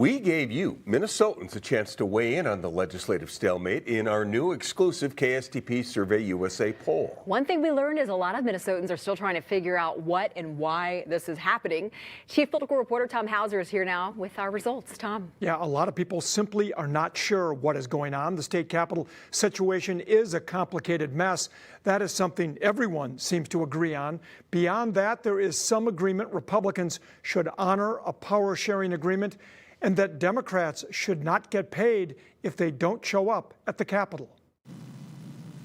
We gave you, Minnesotans, a chance to weigh in on the legislative stalemate in our new exclusive KSTP Survey USA poll. One thing we learned is a lot of Minnesotans are still trying to figure out what and why this is happening. Chief Political Reporter Tom Hauser is here now with our results. Tom. Yeah, a lot of people simply are not sure what is going on. The state capitol situation is a complicated mess. That is something everyone seems to agree on. Beyond that, there is some agreement Republicans should honor a power sharing agreement, and that Democrats should not get paid if they don't show up at the Capitol.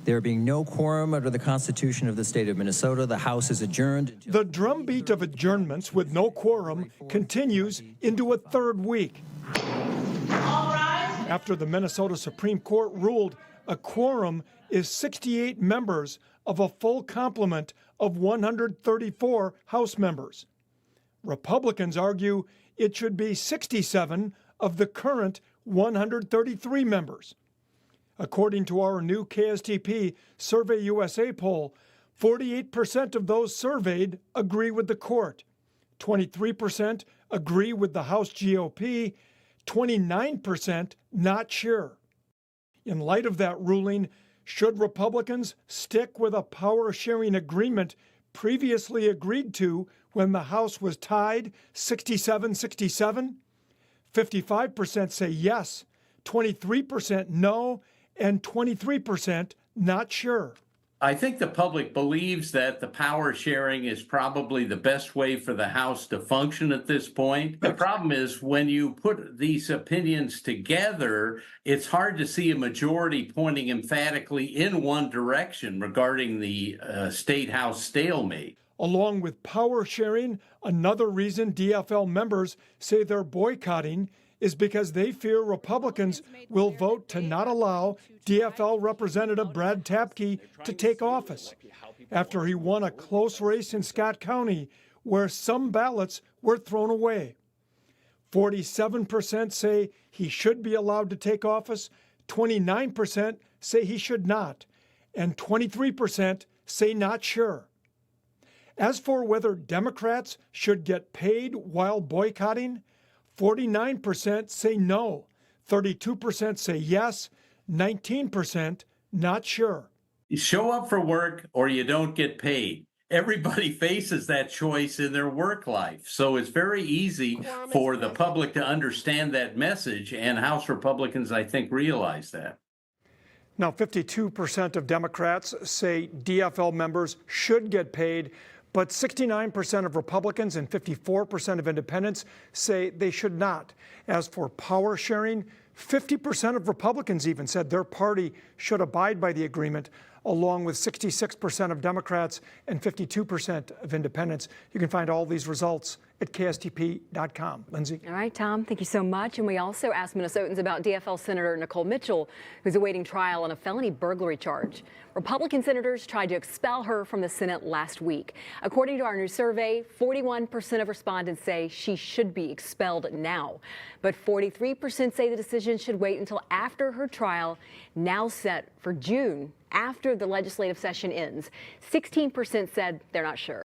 There being no quorum under the Constitution of the state of Minnesota, the House is adjourned. The drumbeat of adjournments with no quorum continues into a third week. After the Minnesota Supreme Court ruled a quorum is 68 members of a full complement of 134 House members. Republicans argue it should be 67 of the current 133 members. According to our new KSTP Survey USA poll, 48% of those surveyed agree with the court, 23% agree with the House GOP, 29% not sure. In light of that ruling, should Republicans stick with a power-sharing agreement previously agreed to when the House was tied 67-67? 55% say yes, 23% no, and 23% not sure. I think the public believes that the power sharing is probably the best way for the House to function at this point. The problem is when you put these opinions together, it's hard to see a majority pointing emphatically in one direction regarding the state House stalemate. Along with power sharing, another reason DFL members say they're boycotting is because they fear Republicans will vote to not allow DFL Representative Brad Tapke to take office after he won a close race in Scott County where some ballots were thrown away. 47% say he should be allowed to take office, 29% say he should not, and 23% say not sure. As for whether Democrats should get paid while boycotting, 49% say no, 32% say yes, 19% not sure. You show up for work or you don't get paid. Everybody faces that choice in their work life. So it's very easy for the public to understand that message, and House Republicans, I think, realize that. Now, 52% of Democrats say DFL members should get paid, but 69% of Republicans and 54% of independents say they should not. As for power sharing, 50% of Republicans even said their party should abide by the agreement, along with 66% of Democrats and 52% of independents. You can find all these results at KSTP.com. Lindsay. All right, Tom, thank you so much. And we also asked Minnesotans about DFL Senator Nicole Mitchell, who's awaiting trial on a felony burglary charge. Republican senators tried to expel her from the Senate last week. According to our new survey, 41% of respondents say she should be expelled now. But 43% say the decision should wait until after her trial, now set for June, after the legislative session ends. 16% said they're not sure.